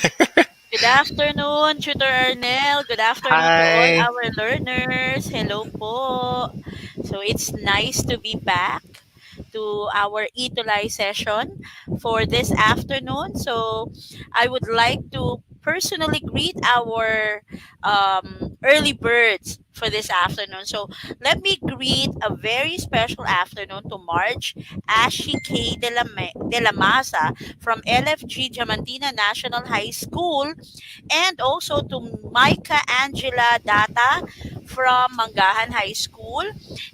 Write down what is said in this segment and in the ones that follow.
Good afternoon, Tutor Arnel. Good afternoon to all Hi. our learners. Hello po. So it's nice to be back to our Itulay session for this afternoon. So I would like to personally greet our early birds for this afternoon. So let me greet a very special afternoon to Marge Ashi K. De La Maza from LFG Diamantina National High School, and also to Micah Angela Data from Mangahan High School,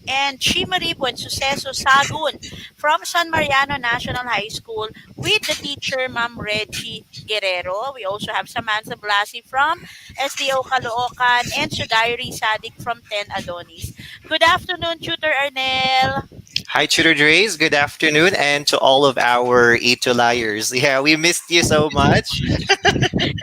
and Chimari Buensuceso Sagun from San Mariano National High School with the teacher, Ma'am Reggie Guerrero. We also have Samantha Blasi from SDO Caloocan and Sudairi Sadik from 10 Adonis. Good afternoon, Tutor Arnel. Hi, Tutor Dre's. Good afternoon. And to all of our Ito liars. Yeah, we missed you so much.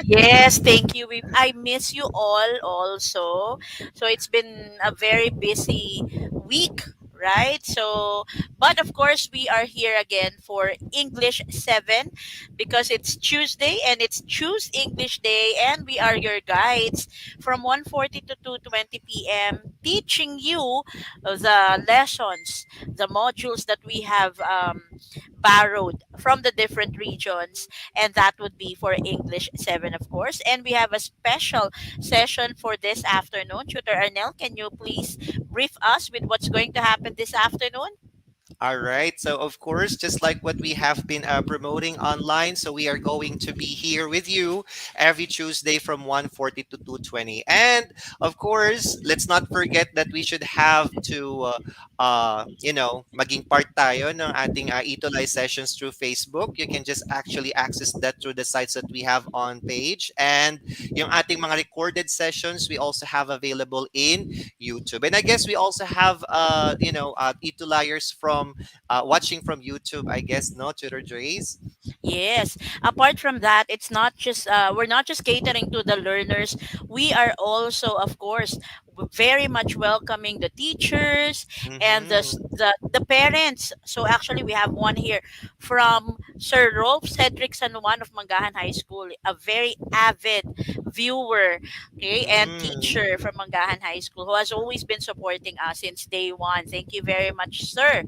Yes, thank you. I miss you all also. So it's been a very busy week, right? So, but of course, we are here again for English 7 because it's Tuesday and it's Choose English Day, and we are your guides from 1:40 to 2:20 p.m. teaching you the lessons, the modules that we have borrowed from the different regions, and that would be for English 7, of course. And we have a special session for this afternoon. Tutor Arnel, can you please brief us with what's going to happen this afternoon? All right. So, of course, just like what we have been promoting online, so we are going to be here with you every Tuesday from 1:40 to 2:20. And of course, let's not forget that we should have to, maging part tayo ng ating Itolay sessions through Facebook. You can just actually access that through the sites that we have on page. And yung ating mga recorded sessions, we also have available in YouTube. And I guess we also have, Itolayers from watching from YouTube, I guess, no, Tutor Dre's? Yes. Apart from that, it's not just we're not just catering to the learners. We are also, of course, very much welcoming the teachers and Mm-hmm. the parents. So actually, we have one here from Sir Rolf Cedric San Juan of Mangahan High School, a very avid viewer, okay, and Mm. teacher from Mangahan High School who has always been supporting us since day one. Thank you very much, sir.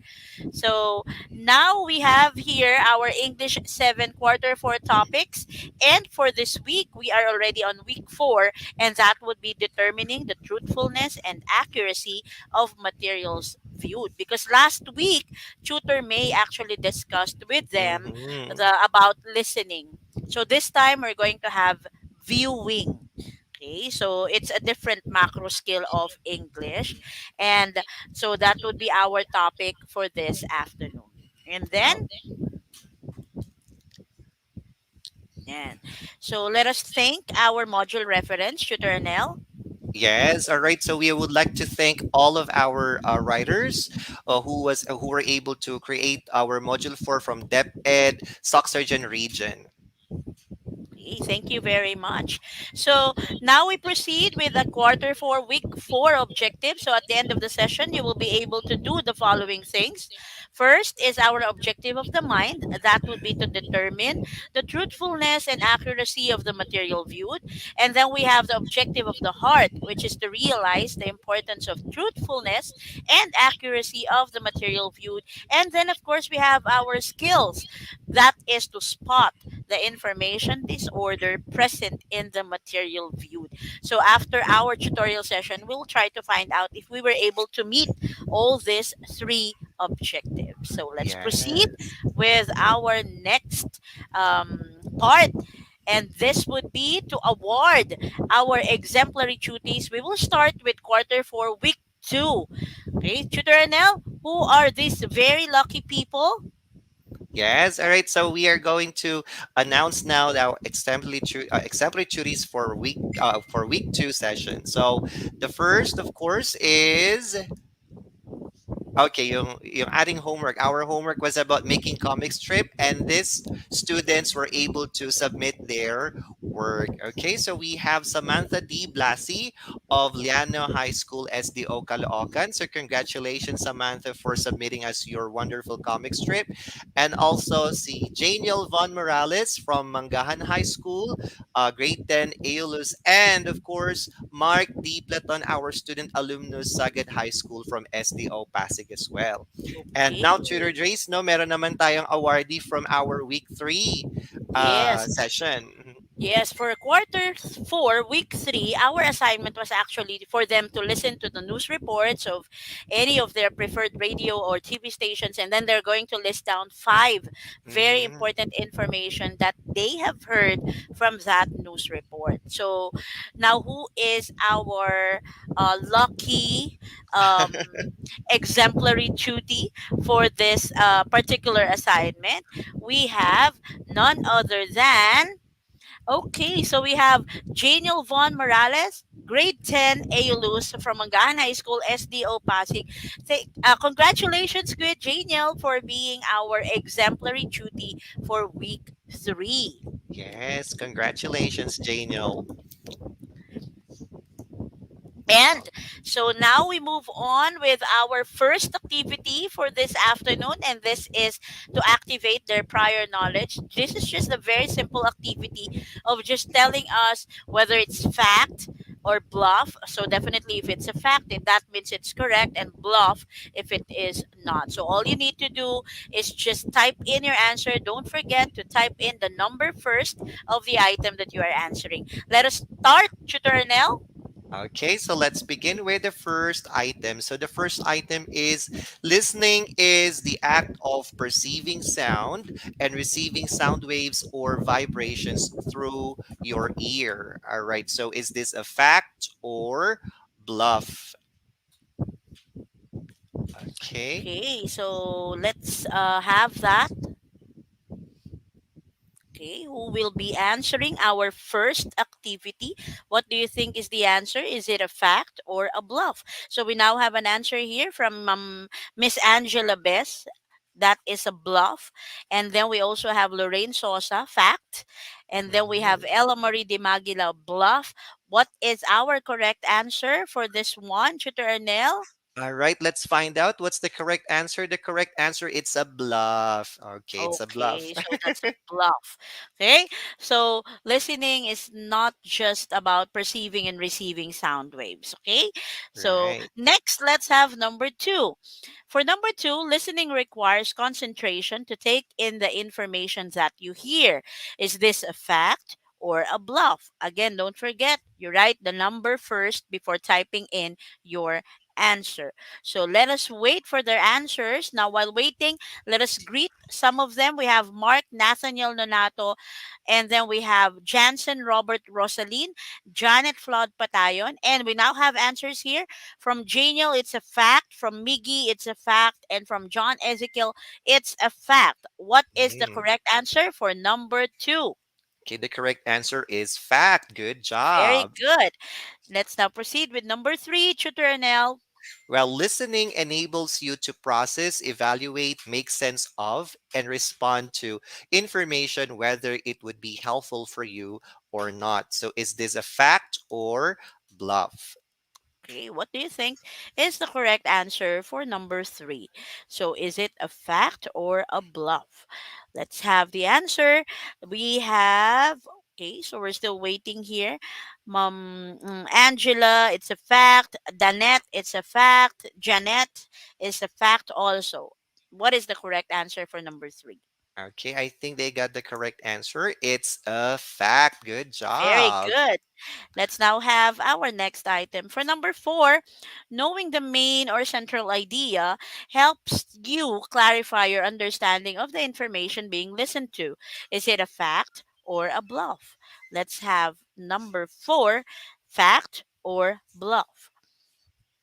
So now we have here our English 7 quarter 4 topics. And for this week, we are already on week 4, and that would be determining the truthfulness and accuracy of materials viewed. Because last week, Tutor May actually discussed with them Mm-hmm. about listening. So this time, we're going to have viewing. Okay, so it's a different macro skill of English. And so that would be our topic for this afternoon. And Oh, then, yeah. So let us thank our module reference, Tutor Nell. yes. All right. So we would like to thank all of our writers who were able to create our module 4 from Dep Ed, Stock Surgeon region. Okay, thank you very much. So now we proceed with the quarter 4, week 4 objective. So at the end of the session, you will be able to do the following things. First is our objective of the mind. That would be to determine the truthfulness and accuracy of the material viewed. And then we have the objective of the heart, which is to realize the importance of truthfulness and accuracy of the material viewed. And then, of course, we have our skills. That is to spot the information disorder present in the material viewed. So after our tutorial session, we'll try to find out if we were able to meet all these three objectives. So let's proceed Yes. with our next part. And this would be to award our exemplary duties. We will start with quarter 4, week 2. Okay, Tutor Anel, who are these very lucky people? Yes. All right. So we are going to announce now our exemplary duties for week 2 session. So the first, of course, is Okay, yung adding homework. Our homework was about making comic strip, and these students were able to submit their work. Okay, so we have Samantha D. Blasi of Liano High School SDO Caloocan. So congratulations, Samantha, for submitting us your wonderful comic strip. And also si Janiel Von Morales from Mangahan High School, grade 10, Aulus, and of course, Mark D. Platon, our student alumnus, Sagad High School from SDO Pasig as well. And Okay. now, Tutor Drace, no, meron naman tayong awardee from our week 3 Yes. session. Yes, for quarter 4, week 3, our assignment was actually for them to listen to the news reports of any of their preferred radio or TV stations, and then they're going to list down 5 very Mhm. important information that they have heard from that news report. So now, who is our lucky exemplary duty for this particular assignment? We have none other than. Okay, so we have Janiel Von Morales, grade 10 ALUS from Mangahan High School, SDO Pasig. Congratulations, good Janiel, for being our exemplary duty for week 3. Yes, congratulations, Janiel. And so now we move on with our first activity for this afternoon, and this is to activate their prior knowledge. This is just a very simple activity of just telling us whether it's fact or bluff. So definitely, if it's a fact, then that means it's correct, and bluff if it is not. So all you need to do is just type in your answer. Don't forget to type in the number first of the item that you are answering. Let us start, Tutor Nell. Okay, so let's begin with the first item. So the first item is listening is the act of perceiving sound and receiving sound waves or vibrations through your ear. All right, so is this a fact or bluff? Okay. Okay, so let's have that. Okay, who will be answering our first activity? What do you think is the answer? Is it a fact or a bluff? So we now have an answer here from Miss Angela Bess. That is a bluff. And then we also have Lorraine Sosa, fact. And then we have Mhm. Ella Marie de Magila, bluff. What is our correct answer for this one, Tutor Arnell? All right, let's find out what's the correct answer. The correct answer, it's a bluff. Okay, it's a bluff. Okay, so that's a bluff. Okay, so listening is not just about perceiving and receiving sound waves. Okay, so Right. next, let's have number 2. For number 2, listening requires concentration to take in the information that you hear. Is this a fact or a bluff? Again, don't forget, you write the number first before typing in your answer. So let us wait for their answers. Now, while waiting, let us greet some of them. We have Mark Nathaniel Nonato, and then we have Jansen Robert Rosaline, Janet Flood Patayon, and we now have answers here from Janiel. It's a fact. From Miggy, it's a fact, and from John Ezekiel, it's a fact. What is the Mm. correct answer for number 2? Okay, the correct answer is fact. Good Very job. good. Let's now proceed with number 3, Tutor Nell. Well, listening enables you to process, evaluate, make sense of, and respond to information, whether it would be helpful for you or not. So, is this a fact or bluff? Okay, what do you think is the correct answer for number 3? So, is it a fact or a bluff? Let's have the answer. We have, okay, so we're still waiting here. Angela, it's a fact. Danette, it's a fact. Janet is a fact also. What is the correct answer for number 3? Okay, I think they got the correct answer. It's a fact. Good Very job. good. Let's now have our next item. For number 4, knowing the main or central idea helps you clarify your understanding of the information being listened to. Is it a fact or a bluff? Let's have number 4, fact or bluff.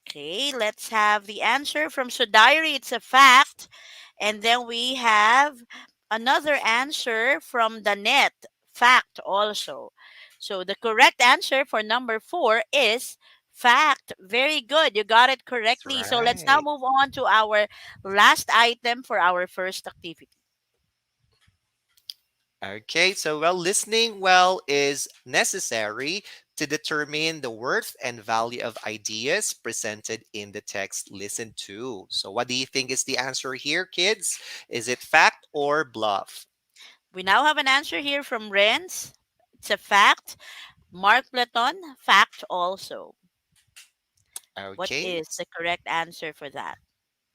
Okay, let's have the answer from Sudari. It's a fact. And then we have another answer from the net, fact also. So the correct answer for number 4 is Fact. Very good. You got it That's correctly. So let's now right. move on to our last item for our first activity. Okay, so well, listening well is necessary to determine the worth and value of ideas presented in the text listened to. So, what do you think is the answer here, kids? Is it fact or bluff? We now have an answer here from Renz. It's a fact. Mark Platon, fact also. What Okay, is the correct answer for that?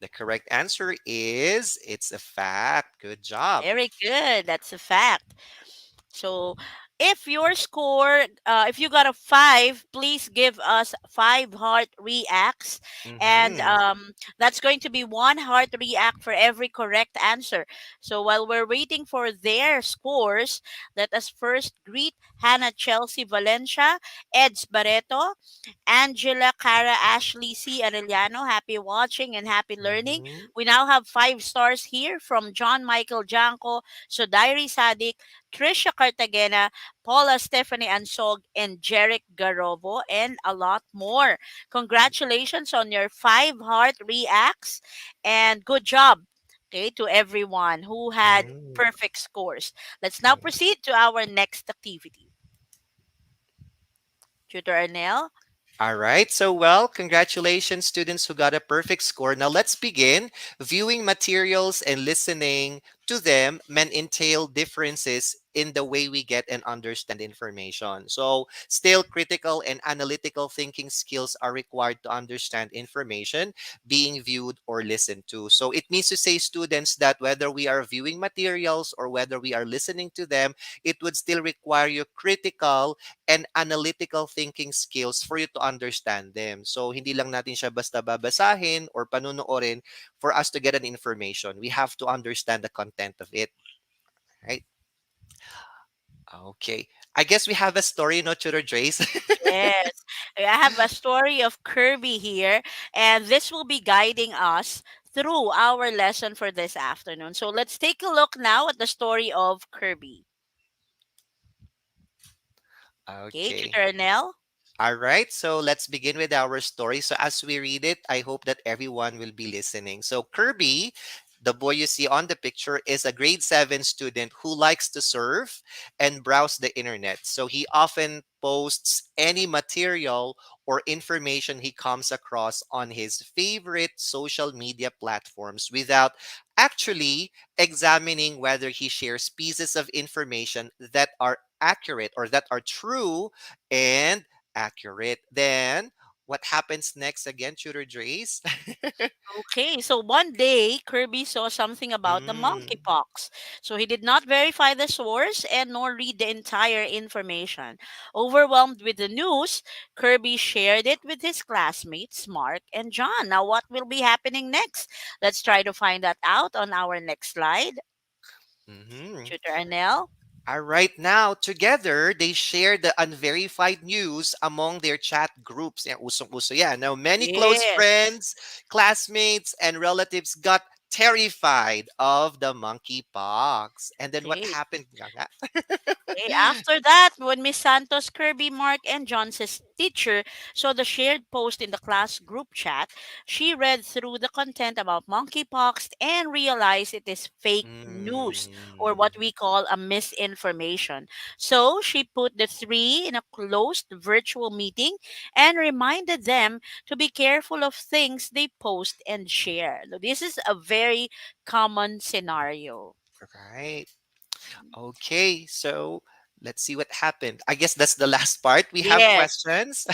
the correct answer is it's a fact. Good job. Very good. That's a fact. So, if your score, if you got a five, please give us five heart reacts, and Mm-hmm. that's going to be one heart react for every correct answer. So, while we're waiting for their scores, let us first greet Hannah Chelsea Valencia, Eds Barreto, Angela, Cara, Ashley, C. Arellano. Happy watching and happy learning. Mm-hmm. We now have 5 stars here from John Michael Janko, Sodairi Sadik, Trisha Cartagena, Paula Stephanie Ansog, and Jeric Garovo, and a lot more. Congratulations on your 5 heart reacts, and good job. Okay, to everyone who had Mm-hmm. perfect scores. Let's now proceed to our next activity. Tutor Arnell? All right. So, well, congratulations, students who got a perfect score. Now, let's begin. Viewing materials and listening to them may entail differences in the way we get and understand information. So, still, critical and analytical thinking skills are required to understand information being viewed or listened to. So, it means to say, students, that whether we are viewing materials or whether we are listening to them, it would still require you critical and analytical thinking skills for you to understand them. So, hindi lang natin siya basta babasahin or panunuorin for us to get an information. We have to understand the content of it, right? Okay. I guess we have a story, no, Tutor Trace? Yes, I have a story of Kirby here, and this will be guiding us through our lesson for this afternoon. So let's take a look now at the story of Kirby. Okay, Okay. Tutor Nell? All right, so let's begin with our story. So, as we read it, I hope that everyone will be listening. So, Kirby, the boy you see on the picture, is a grade 7 student who likes to surf and browse the internet. So, he often posts any material or information he comes across on his favorite social media platforms without actually examining whether he shares pieces of information that are accurate or that are true and accurate. Then, what happens next again, Tutor Drace? Okay, so one day Kirby saw something about the Mm, monkeypox. So he did not verify the source and nor read the entire information. Overwhelmed with the news, Kirby shared it with his classmates Mark and John. Now, what will be happening next? Let's try to find that out on our next slide. mhm. Tutor Anel? All right, now together they share the unverified news among their chat groups. Yeah, usong-uso yan. Now, many close Yes. friends, classmates, and relatives got terrified of the monkeypox. And then what Okay. happened? Gaga? Okay, after that, when Miss Santos, Kirby, Mark, and Johnson's teacher saw the shared post in the class group chat, she read through the content about monkeypox and realized it is fake news, or Mm, what we call a misinformation. So she put the three in a closed virtual meeting and reminded them to be careful of things they post and share. Now, this is a very common scenario. right. Okay, so let's see what happened. I guess that's the last part. We have Yes. questions.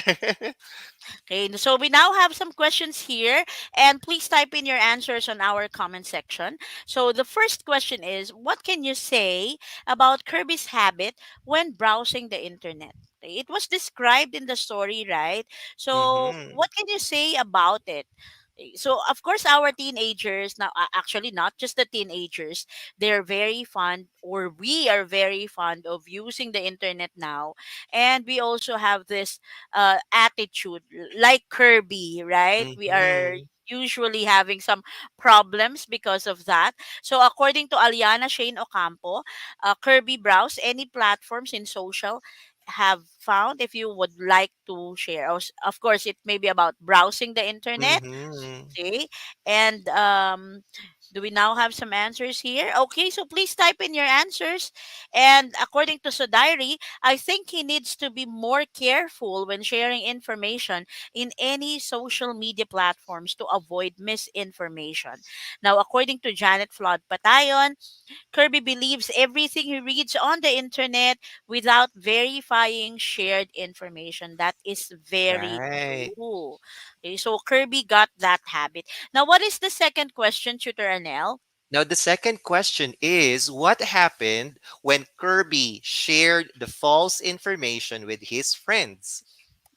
Okay, so we now have some questions here, and please type in your answers on our comment section. So the first question is, what can you say about Kirby's habit when browsing the internet? Okay, it was described in the story, right? So Mm-hmm. what can you say about it? So of course our teenagers now, actually not just the teenagers, they're very fond, or we are very fond of using the internet now, and we also have this attitude like Kirby, right? We are Mm-hmm. usually having some problems because of that. So according to Aliana Shane Ocampo, Kirby browse any platforms in social have found if you would like to share. Of course, it may be about browsing the internet. Mm-hmm. Okay. And do we now have some answers here? Okay, so please type in your answers. And according to Sodari, I think he needs to be more careful when sharing information in any social media platforms to avoid misinformation. Now, according to Janet Flood Patayon, Kirby believes everything he reads on the internet without verifying shared information. That is very Right. true. Okay, so Kirby got that habit. Now, what is the second question, Tutor Anel? Now, the second question is what happened when Kirby shared the false information with his friends?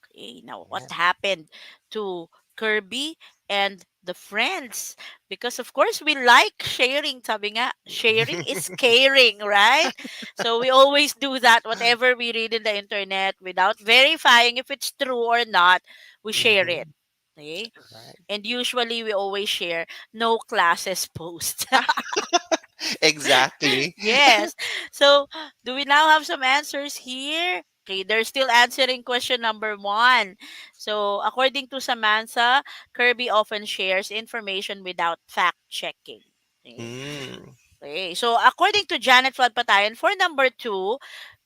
Okay, now what Yeah. happened to Kirby and the friends? Because of course we like sharing, sabi nga, sharing is caring, right? So we always do that, whatever we read in the internet without verifying if it's true or not, we share it. Hmm. Okay? Right. And usually we always share no classes post. Exactly. Yes. So, do we now have some answers here? Okay, they're still answering question number one. So, according to Samantha, Kirby often shares information without fact checking. Okay. Mm. Okay. So, according to Janet Flood Patayan, for number two,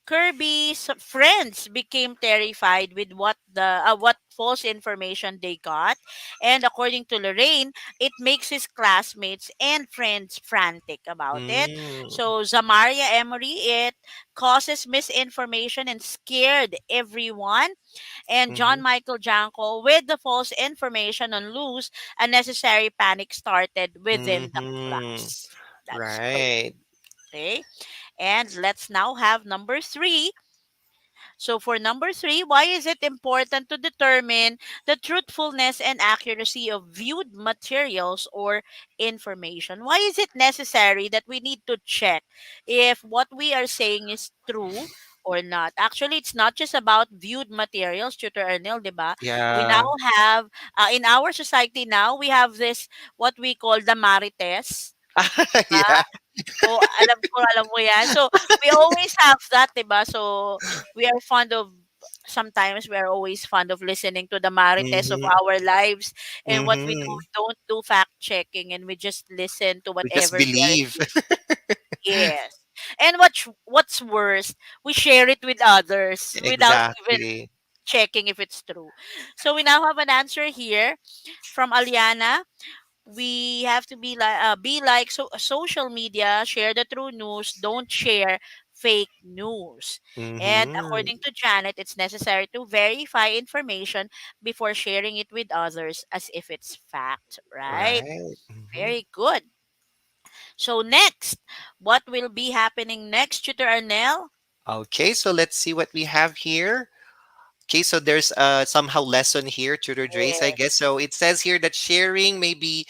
Kirby's friends became terrified with what false information they got, and according to Lorraine, it makes his classmates and friends frantic about it. Mm. So Zamaria Emery, it causes misinformation and scared everyone. And Hmm. John Michael Janko, with the false information on loose, unnecessary panic started within the Hmm. class. That's correct. Right. Okay. And let's now have number three. So for number three, why is it important to determine the truthfulness and accuracy of viewed materials or information? Why is it necessary that we need to check if what we are saying is true or not? Actually, it's not just about viewed materials, Tutor Ernil, diba? We now Yeah. have, in our society now, we have this, what we call the marites. Yeah. Oh, alam mo 'yan. So, we always have that, 'di ba? So, we are fond of sometimes we are always fond of listening to the marites of Hmm. our lives, and what Hmm. we don't do fact checking, and we just listen to We just whatever they are believe. saying. Yes. And what's worse, we share it with others without even Exactly. checking if it's true. So, we now have an answer here from Aliana. We have to be like social media, share the true news, don't share fake news. And Hmm. according to Janet, it's necessary to verify information before sharing it with others as if it's fact, right? Right. Hmm. Very good. So next, what will be happening next, Tutor Arnell? Okay, so let's see what we have here. Okay, so there's somehow lesson here, Tutor Drace, I guess. Yes, So it says here that sharing may be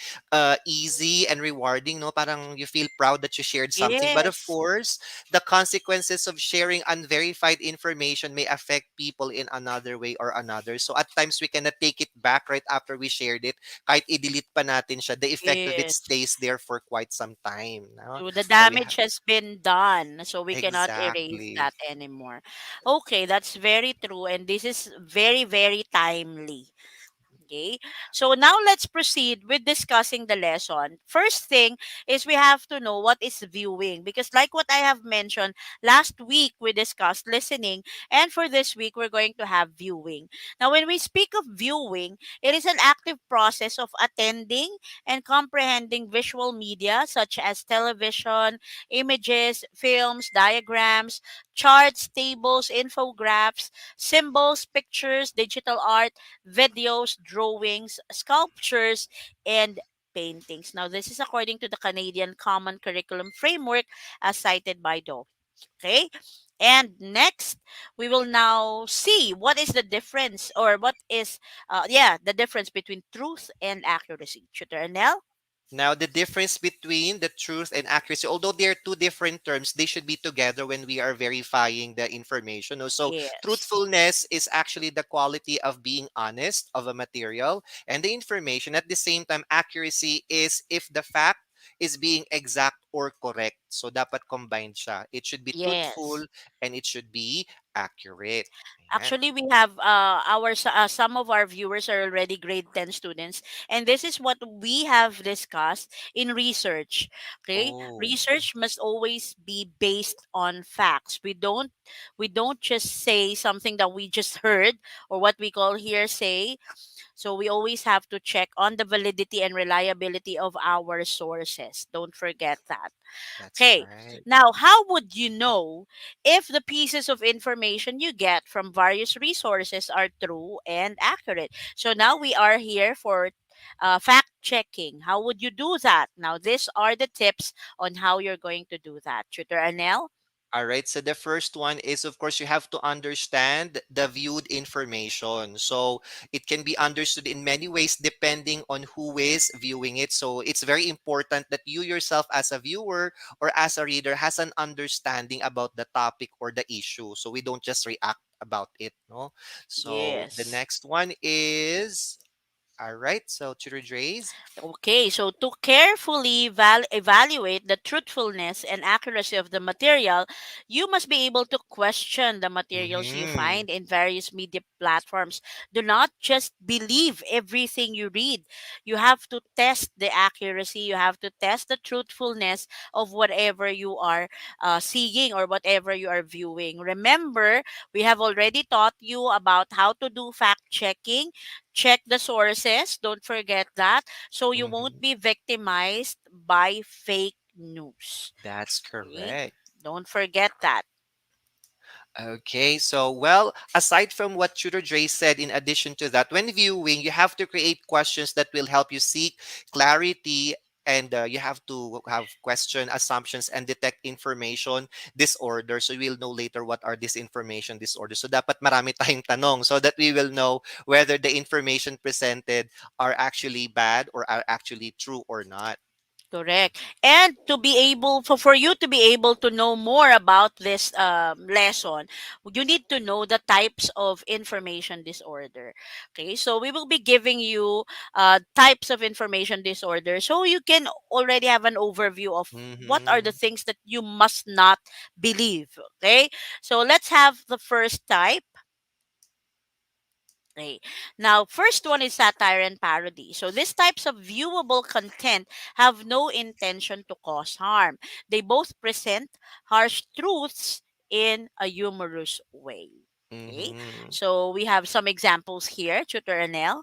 easy and rewarding, no? Parang you feel proud that you shared something. But of yes, course, the consequences of sharing unverified information may affect people in another way or another. So at times we cannot take it back right after we shared it. Kahit i-delete pa natin siya, the effect of it yes. stays there for quite some time. No? So the So we damage have has been done, so we cannot erase exactly. that anymore. Okay, that's very true, and this is very, very timely. Okay. So now let's proceed with discussing the lesson. First thing is we have to know what is viewing, because like what I have mentioned last week, we discussed listening, and for this week we're going to have viewing. Now when we speak of viewing, it is an active process of attending and comprehending visual media such as television, images, films, diagrams, charts, tables, infographics, symbols, pictures, digital art, videos, drawings, sculptures, and paintings. Now, this is according to the Canadian Common Curriculum Framework as cited by Doe. Okay. And next, we will now see what is the difference, or what is, the difference between truth and accuracy. Tutor Anel? Now, the difference between the truth and accuracy, although they're two different terms, they should be together when we are verifying the information. No? So, Yes. truthfulness is actually the quality of being honest of a material and the information. At the same time, accuracy is if the fact is being exact or correct. So dapat combined siya. It should be Yes. truthful and it should be accurate. Ayan. Actually, we have some of our viewers are already grade 10 students, and this is what we have discussed in research. Okay? Oh, Research must always be based on facts. We don't just say something that we just heard, or what we call hearsay. So we always have to check on the validity and reliability of our sources. Don't forget that. that's Okay, right. now how would you know if the pieces of information you get from various resources are true and accurate? So now we are here for fact checking. How would you do that? Now, these are the tips on how you're going to do that. Tutor Anel? All right. So the first one is, of course, you have to understand the viewed information. So it can be understood in many ways depending on who is viewing it. So it's very important that you yourself, as a viewer or as a reader, has an understanding about the topic or the issue. So we don't just react about it. No. So the Yes. next one is, all right. So Tutor Dre's. Okay, so to carefully evaluate the truthfulness and accuracy of the material, you must be able to question the materials you Mm-hmm. find in various media platforms. Do not just believe everything you read. You have to test the accuracy, you have to test the truthfulness of whatever you are seeing or whatever you are viewing. Remember, we have already taught you about how to do fact checking. Check the sources, don't forget that, so you won't Mm-hmm. be victimized by fake news. That's Okay? correct. Don't forget that. Okay, so well, aside from what Tutor Dre said, in addition to that, when viewing, you have to create questions that will help you seek clarity, and you have to have question assumptions and detect information disorder, so we'll know later what are these information disorders. So dapat marami tayong tanong so that we will know whether the information presented are actually bad or are actually true or not. Correct. And to be able, for you to be able to know more about this lesson, you need to know the types of information disorder. Okay, so we will be giving you types of information disorder so you can already have an overview of what are the Mm-hmm. things that you must not believe. Okay, so let's have the first type. Okay. Now, first one is satire and parody. So these types of viewable content have no intention to cause harm. They both present harsh truths in a humorous way. Okay. Mm-hmm. So we have some examples here, Tutor Anel.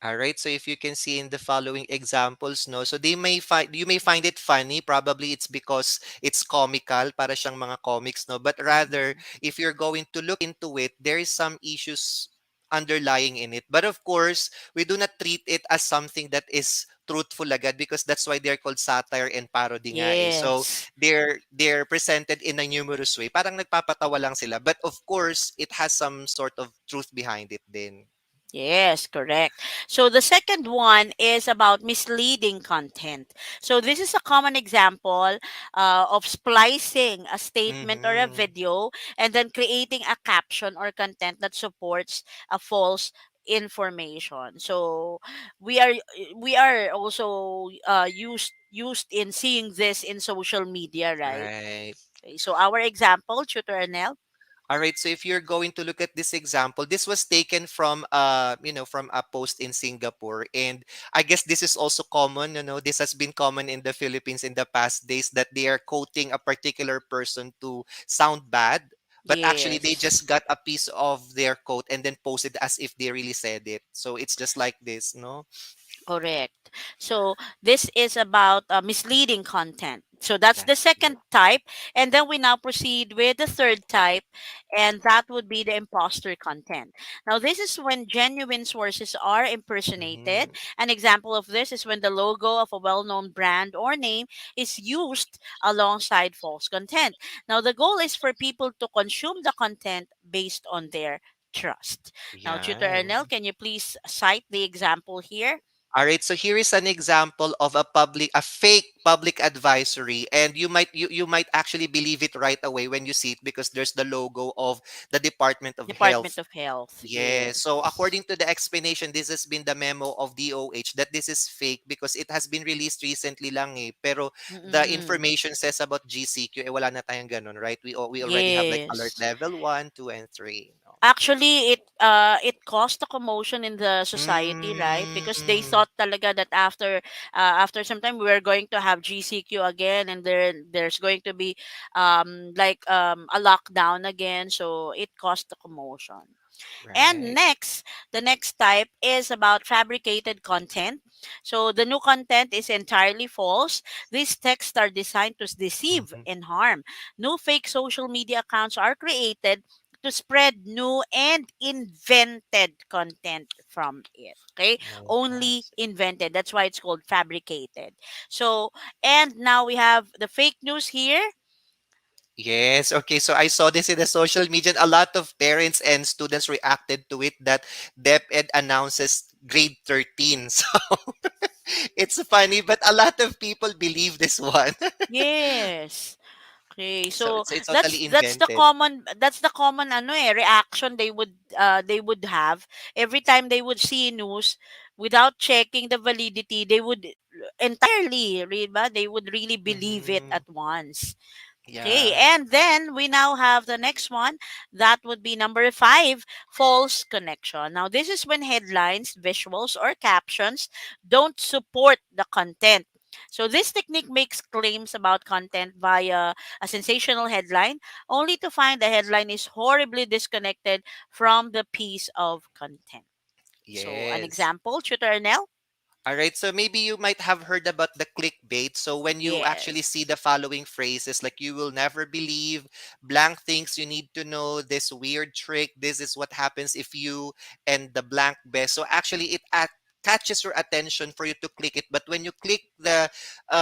All right. So if you can see in the following examples, no, so they may find you may find it funny. Probably it's because it's comical, para siyang mga comics, no. But rather, Mhm. if you're going to look into it, there is some issues underlying in it. But of course, we do not treat it as something that is truthful agad, because that's why they're called satire and parody nga eh. So Yes. they're presented in a humorous way. Parang nagpapatawa lang sila. But of course, it has some sort of truth behind it then. Yes, correct. So the second one is about misleading content. So this is a common example of splicing a statement or a Mm-hmm. video and then creating a caption or content that supports a false information. So we are we are also used in seeing this in social media, right? Right. Okay, so our example, Tutor Anel. All right. So if you're going to look at this example, this was taken from from a post in Singapore. And I guess this is also common, this has been common in the Philippines in the past days, that they are quoting a particular person to sound bad. But actually they Yes. just got a piece of their quote and then posted as if they really said it. So it's just like this, no? Correct. So this is about misleading content. So that's the That's second correct. type. And then we now proceed with the third type, and that would be the imposter content. Now, this is when genuine sources are impersonated. Mm-hmm. An example of this is when the logo of a well known brand or name is used alongside false content. Now, the goal is for people to consume the content based on their trust. Now, Tutor Yeah. Ernel, can you please cite the example here? All right, so here is an example of a fake public advisory, and you might actually believe it right away when you see it because there's the logo of the Department of Department Health. of Health. Yeah. So Yes. according to the explanation, this has been the memo of DOH that this is fake because it has been released recently lang eh. Pero the Mm-mm. information says about GCQ, eh wala na tayong ganun, right? We already have like alert Yes. level 1, 2, and 3. No? Actually, it caused a commotion in the society, right? Because they Mm, thought talaga that after some time we are going to have GCQ again, and there's going to be a lockdown again. So it caused a commotion. And right. next, the next type is about fabricated content. So the new content is entirely false. These texts are designed to deceive Mm-hmm. and harm. New fake social media accounts are created to spread new and invented content from it. Okay? Oh, Only invented. That's why it's called fabricated. So, and now we have the fake news here. yes. Okay. So I saw this in the social media. A lot of parents and students reacted to it that DepEd announces grade 13. So it's funny, but a lot of people believe this one. Yes. Okay, so So it's that's totally that's the invented. common that's the common reaction they would have every time they would see news without checking the validity. They would entirely read, but they would really believe it Mm-hmm. at once. Okay, Yeah. and then we now have the next one. That would be number five, false connection. Now, this is when headlines, visuals, or captions don't support the content. So, this technique makes claims about content via a sensational headline, only to find the headline is horribly disconnected from the piece of content. So, an Yes. example, Tutor Nell? All right, so maybe you might have heard about the clickbait. So when you actually see Yes. the following phrases, like you will never believe, blank things you need to know, this weird trick, this is what happens if you, and the blank best. So actually, catches your attention for you to click it. But when you click the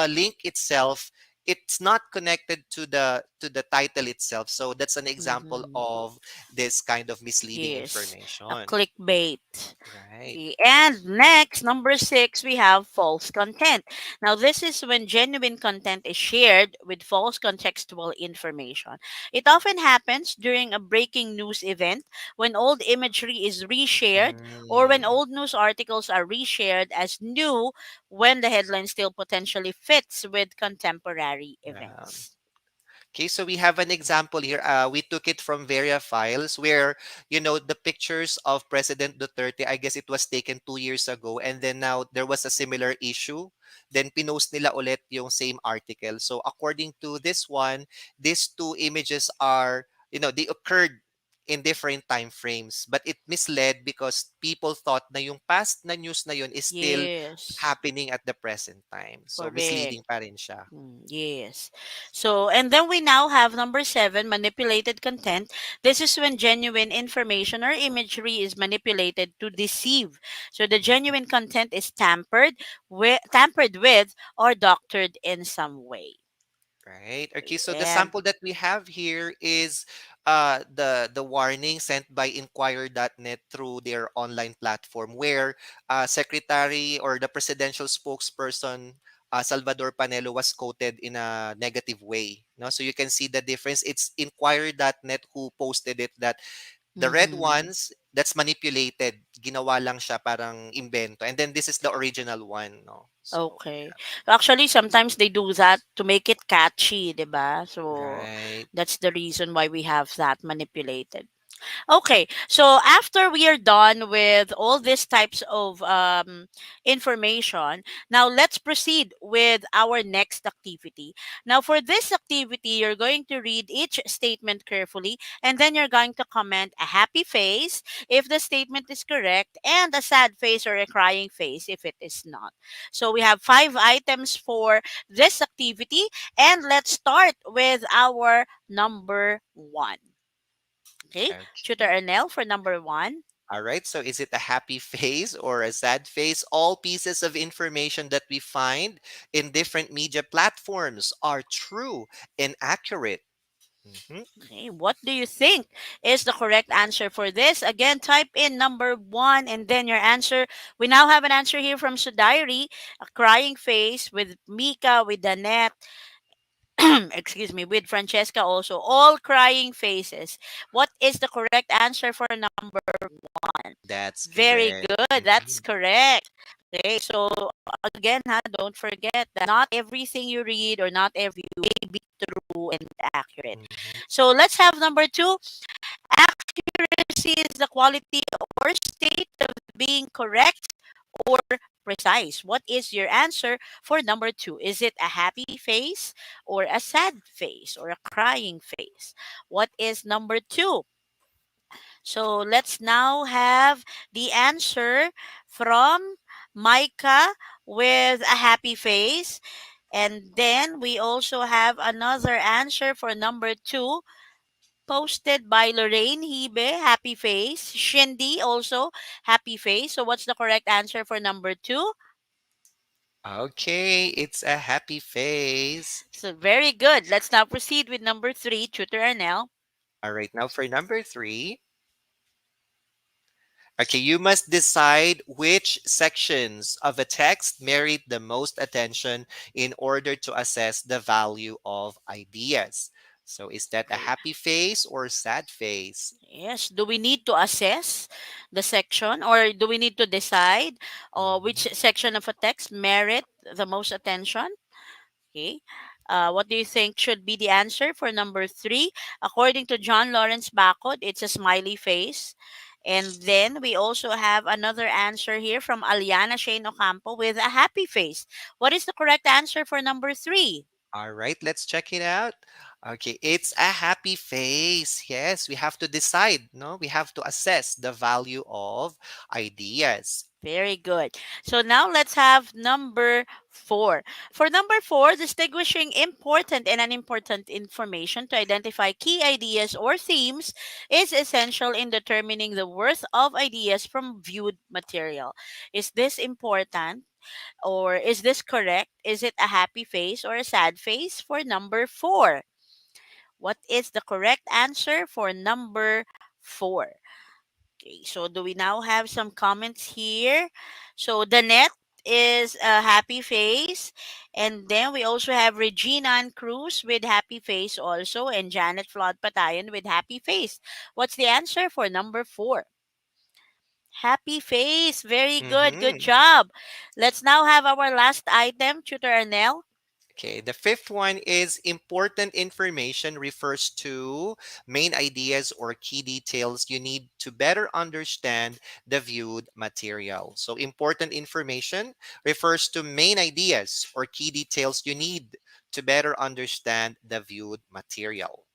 link itself, it's not connected to the title itself. So that's an example Mm-hmm. of this kind of misleading Yes. A information. clickbait. Right. Okay. And next, number six, we have false content. Now, this is when genuine content is shared with false contextual information. It often happens during a breaking news event when old imagery is reshared, or when Mm, old news articles are reshared as new when the headline still potentially fits with contemporary yeah. events. Okay, so we have an example here. We took it from Varia Files where, the pictures of President Duterte, I guess it was taken 2 years ago, and then now there was a similar issue. Then pinost nila ulit yung same article. So according to this one, these two images are, they occurred in different time frames, but it misled because people thought na yung past na news na yun is still Yes, happening at the present time. So correct. misleading pa rin siya. Yes. So, and then we now have number seven, manipulated content. This is when genuine information or imagery is manipulated to deceive. So, the genuine content is tampered with or doctored in some way. Right. Okay. So the And sample that we have here is the warning sent by Inquirer.net through their online platform, where secretary or the presidential spokesperson Salvador Panelo was quoted in a negative way. No, so you can see the difference. It's Inquirer.net who posted it, that the red mhm. ones, that's manipulated. Ginawa lang siya parang invento. And then this is the original one. No. So Okay. Actually, sometimes they do that to make it catchy, 'di ba? So right. that's the reason why we have that manipulated. Okay, so after we are done with all these types of information, now let's proceed with our next activity. Now, for this activity, you're going to read each statement carefully, and then you're going to comment a happy face if the statement is correct, and a sad face or a crying face if it is not. So, we have five items for this activity, and let's start with our number one. Okay, Tutor Okay. Ernell for number one. All right. So is it a happy face or a sad face? All pieces of information that we find in different media platforms are true and accurate. Mhm. Okay, what do you think is the correct answer for this? Again, type in number one and then your answer. We now have an answer here from Sudairy, a crying face with Mika, with Danette, excuse me, with Francesca also, all crying faces. What is the correct answer for number one? That's Very correct. good. That's Mhm. correct. Okay, so again, don't forget that not everything you read or not every may be true and accurate. Mhm. So let's have number two. Accuracy is the quality or state of being correct or precise. What is your answer for number two? Is it a happy face or a sad face or a crying face? What is number two? So let's now have the answer from Micah with a happy face. And then we also have another answer for number two, posted by Lorraine Hibe, happy face. Shindy also, happy face. So what's the correct answer for number two? Okay, it's a happy face. So very good. Let's now proceed with number three, Tutor Arnell. All right, now for number three. Okay, you must decide which sections of a text merit the most attention in order to assess the value of ideas. So, is that a Okay. happy face or sad face? Yes. Do we need to assess the section or do we need to decide which Mhm. section of a text merit the most attention? Okay. What do you think should be the answer for number three? According to John Lawrence Bacot, it's a smiley face. And then we also have another answer here from Aliana Shane Ocampo with a happy face. What is the correct answer for number three? All right, let's check it out. Okay, it's a happy face. Yes, we have to decide, no? We have to assess the value of ideas. Very good. So now let's have number four. For number four, distinguishing important and unimportant information to identify key ideas or themes is essential in determining the worth of ideas from viewed material. Is this important or is this correct? Is it a happy face or a sad face for number four? What is the correct answer for number four? Okay, so do we now have some comments here? So the net is a happy face. And then we also have Regina and Cruz with happy face also, and Janet Flood Patayan with happy face. What's the answer for number four? Happy face. Very good. Good Mm-hmm. job. Let's now have our last item, Tutor Arnell. Okay, the fifth one is important information refers to main ideas or key details you need to better understand the viewed material. So, important information refers to main ideas or key details you need to better understand the viewed material.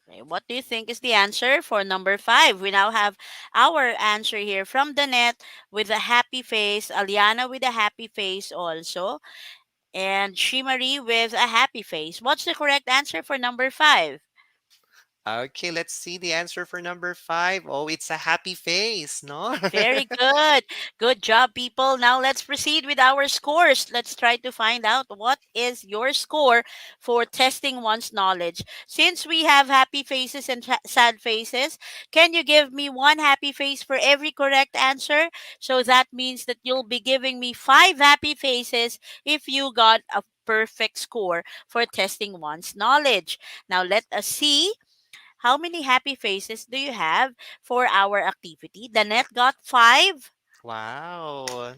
Okay, what do you think is the answer for number five? We now have our answer here from Danette with a happy face, Aliana with a happy face also, and Shimari with a happy face. What's the correct answer for number five? Okay, let's see the answer for number five. Oh, it's a happy face, no? Very good. Good job, people. Now let's proceed with our scores. Let's try to find out what is your score for testing one's knowledge. Since we have happy faces and sad faces, can you give me one happy face for every correct answer? So that means that you'll be giving me five happy faces if you got a perfect score for testing one's knowledge. Now let us see how many happy faces do you have for our activity. Danette got five. Wow.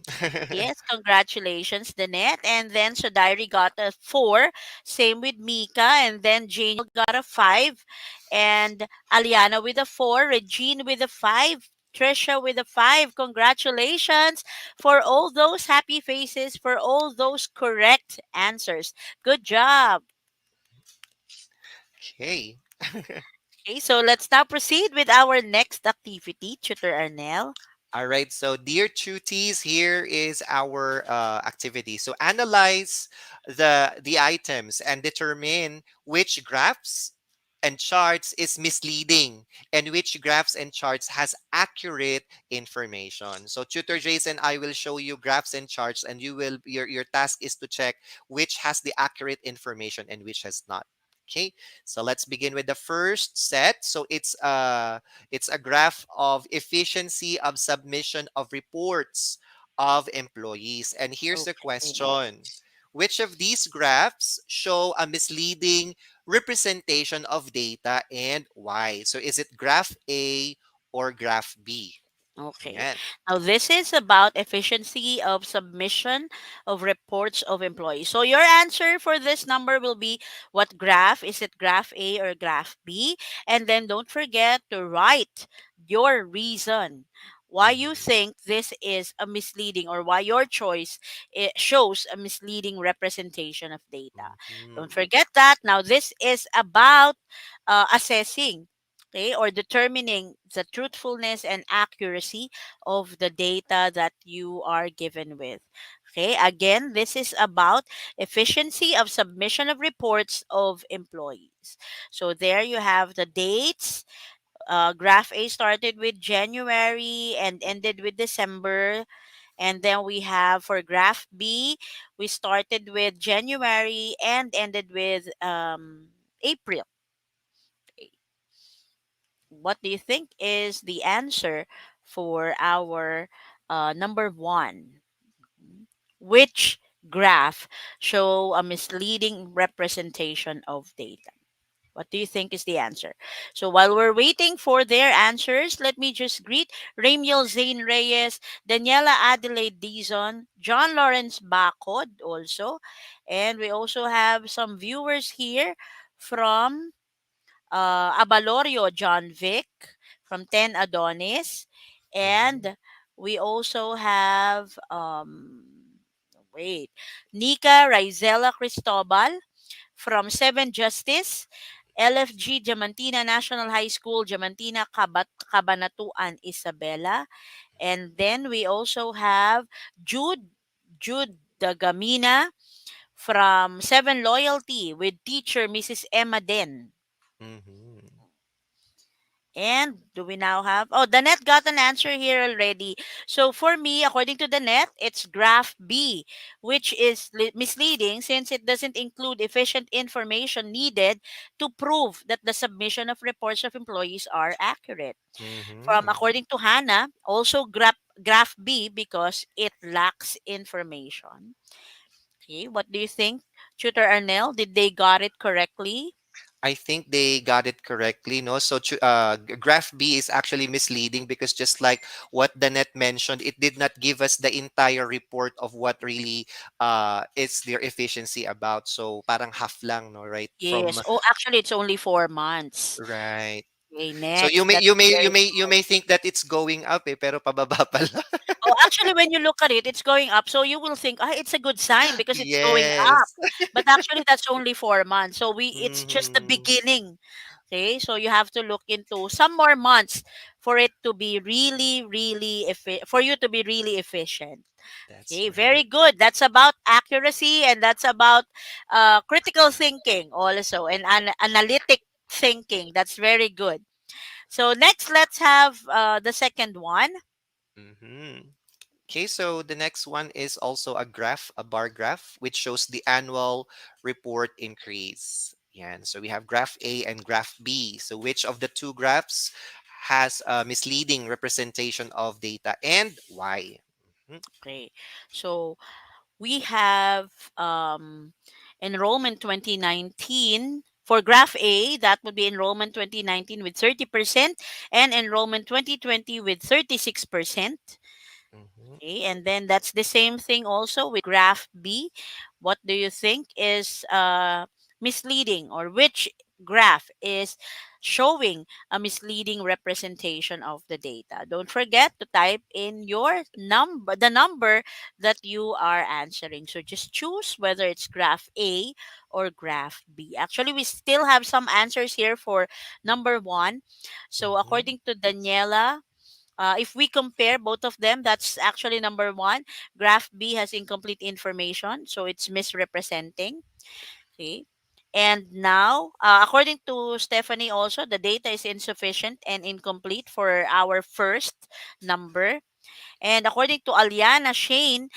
Yes, congratulations, Danette. And then Shodari got a four. Same with Mika. And then Jane got a five. And Aliana with a four. Regine with a five. Trisha with a five. Congratulations for all those happy faces, for all those correct answers. Good job. Okay. Okay, so let's now proceed with our next activity, Tutor Arnell. All right, so dear Tuties, here is our activity. So analyze the items and determine which graphs and charts is misleading and which graphs and charts has accurate information. So Tutor Jason, I will show you graphs and charts, and your task is to check which has the accurate information and which has not. Okay, so let's begin with the first set. So it's a graph of efficiency of submission of reports of employees. And here's the Okay. question. Which of these graphs show a misleading representation of data and why? So is it graph A or graph B? Okay. Yan. Now, this is about efficiency of submission of reports of employees. So, your answer for this number will be what graph? Is it graph A or graph B? And then don't forget to write your reason why you Mhm, think this is a misleading, or why your choice it shows a misleading representation of data. Don't mhm, forget that. Now, this is about assessing, okay, or determining the truthfulness and accuracy of the data that you are given with. Okay, again, this is about efficiency of submission of reports of employees. So there you have the dates. Graph A started with January and ended with December. And then we have for graph B, we started with January and ended with April. What do you think is the answer for our number one? Which graph show a misleading representation of data? What do you think is the answer? So while we're waiting for their answers, let me just greet Ramiel Zane Reyes, Daniela Adelaide Dizon, John Lawrence Bacod also. And we also have some viewers here from Abalorio John Vic from 10 Adonis. mhm, And we also have, wait, Nika Rizela Cristobal from 7 Justice, LFG Diamantina National High School, Diamantina Cabanatuan, Isabela. And then we also have Jude Dagamina from 7 Loyalty with teacher Mrs. Emma Den. mhm. And do we now have? Oh, the net got an answer here already. So for me, according to the net, it's graph B, which is misleading since it doesn't include efficient information needed to prove that the submission of reports of employees are accurate. From Mhm. according to Hannah, also graph B because it lacks information. Okay, what do you think, Tutor Arnell? Did they got it correctly? I think they got it correctly, no? So graph B is actually misleading because just like what the net mentioned, it did not give us the entire report of what really is their efficiency about. So parang half lang, no, right? Yes. Oh, actually, it's only 4 months. Right. Okay, So next. That's very you may think that it's going up eh, pero pababa pala. Oh, actually, when you look at it, it's going up. So you will think, it's a good sign because it's going up. Yes. But actually, that's only 4 months. So it's just the Mm-hmm. beginning. Okay, so you have to look into some more months for it to be really, really for you to be really efficient. That's Okay, very right. good. That's about accuracy, and that's about critical thinking also, and analytic thinking. That's very good. So next, let's have the second one. Mm-hmm. Okay, so the next one is also a graph, a bar graph, which shows the annual report increase. Yeah, and so we have graph A and graph B. So which of the two graphs has a misleading representation of data and why? Mhm, Okay, so we have enrollment 2019 for graph A. That would be enrollment 2019 with 30%, and enrollment 2020 with 36%. mhm, Okay, and then that's the same thing also with graph B. What do you think is misleading, or which graph is showing a misleading representation of the data? Don't forget to type in your number, the number that you are answering. So just choose whether it's graph A or graph B. Actually, we still have some answers here for number one. So mhm. according to Daniela, if we compare both of them, that's actually number one. Graph B has incomplete information, so it's misrepresenting. Okay. And now, according to Stephanie, also, the data is insufficient and incomplete for our first number. And according to Aliana Shane,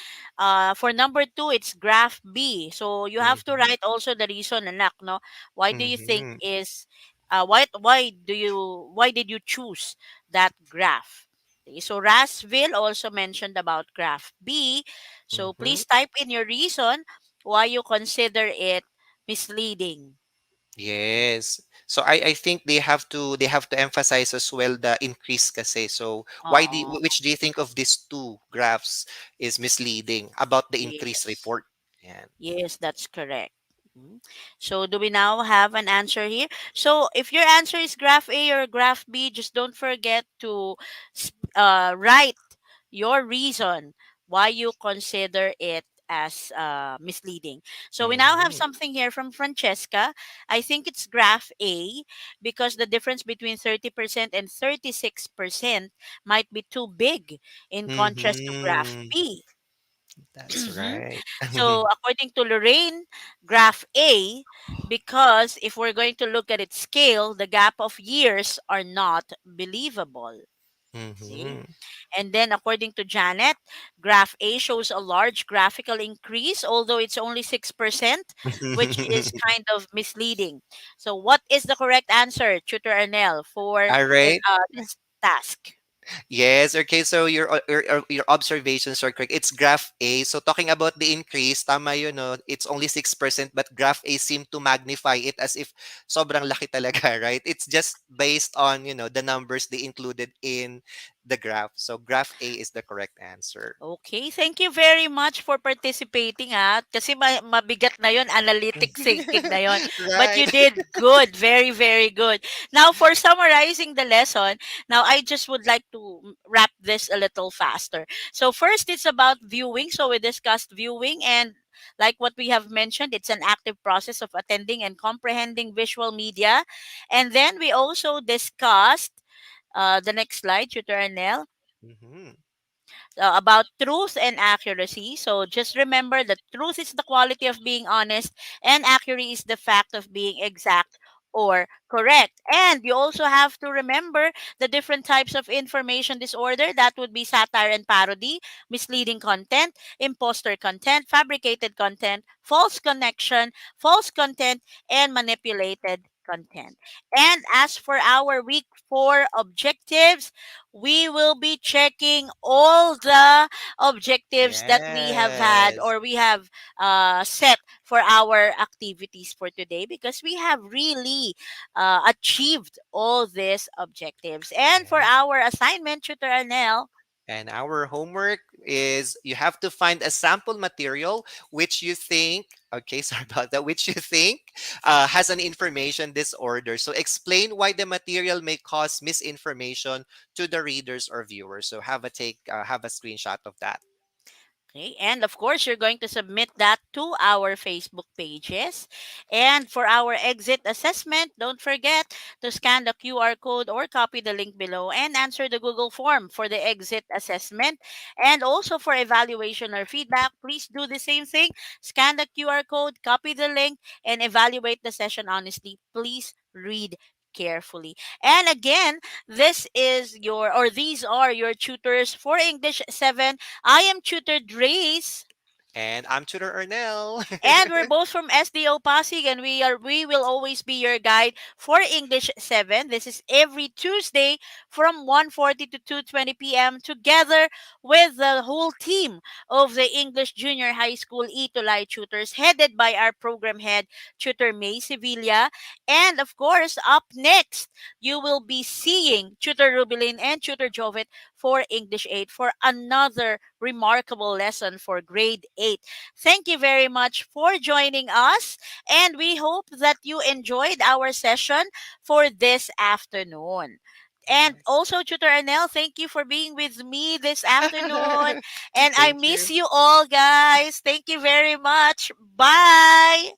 for number two, it's graph B. So you have to Mm-hmm. write also the reason, anak, no? Why do you think Mm-hmm. is why did you choose that graph? Okay, so Rasville also mentioned about graph B. So Mm-hmm. please type in your reason why you consider it misleading. Yes. So I think they have to emphasize as well the increase kasi. So Oh, which do you think of these two graphs is misleading about the increase yes. report? Yeah. Yes, that's correct. Mm. So, do we now have an answer here? So, if your answer is graph A or graph B, just don't forget to write your reason why you consider it as misleading. So, we now have Mm-hmm. something here from Francesca. I think it's graph A because the difference between 30% and 36% might be too big in contrast to graph Mm-hmm. B. That's right. So, according to Lorraine, graph A, because if we're going to look at its scale, the gap of years are not believable. See? Mm-hmm. And then, according to Janet, graph A shows a large graphical increase, although it's only 6%, which is kind of misleading. So, what is the correct answer, Tutor Arnell, for All right. this task? Yes, okay. So your observations are correct. It's graph A. So talking about the increase, tama yun, no? It's only 6%, but graph A seemed to magnify it as if sobrang laki talaga, right? It's just based on, the numbers they included in the graph. So graph A is the correct answer. Okay, thank you very much for participating kasi mabigat na yon, analytic thinking na yon. But Right. you did good, very very good. Now for summarizing the lesson, now I just would like to wrap this a little faster. So first it's about viewing. So we discussed viewing, and like what we have mentioned, it's an active process of attending and comprehending visual media. And then we also discussed the next slide, Tutor Arnell, Mm-hmm. about truth and accuracy. So just remember that truth is the quality of being honest, and accuracy is the fact of being exact or correct. And you also have to remember the different types of information disorder. That would be satire and parody, misleading content, imposter content, fabricated content, false connection, false content, and manipulated content. And as for our week 4 objectives, we will be checking all the objectives that we have had Yes. or we have set for our activities for today, because we have really achieved all these objectives. And for Yes. our assignment, Tutor Anel, And our homework is you have to find a sample material which you think, okay, sorry about that, which you think has an information disorder. So explain why the material may cause misinformation to the readers or viewers. So have a screenshot of that. okay, and of course, you're going to submit that to our Facebook pages. And for our exit assessment, don't forget to scan the QR code or copy the link below and answer the Google form for the exit assessment. And also for evaluation or feedback, please do the same thing. Scan the QR code, copy the link, and evaluate the session honestly. Please read carefully. And again, these are your tutors for English 7. I am tutor Drace, And I'm Tutor Ernell. and we're both from SDO Pasig, and we will always be your guide for English 7. This is every Tuesday from 1:40 to 2:20 p.m. together with the whole team of the English Junior High School Itulay tutors, headed by our program head, Tutor May Sevilla. And of course, up next, you will be seeing Tutor Rubilin and Tutor Jovet for English 8 for another remarkable lesson for grade 8. Thank you very much for joining us, and we hope that you enjoyed our session for this afternoon. And Yes. also, Tutor Arnel, thank you for being with me this afternoon. And I Thank miss you. you all, guys. Thank you very much. Bye.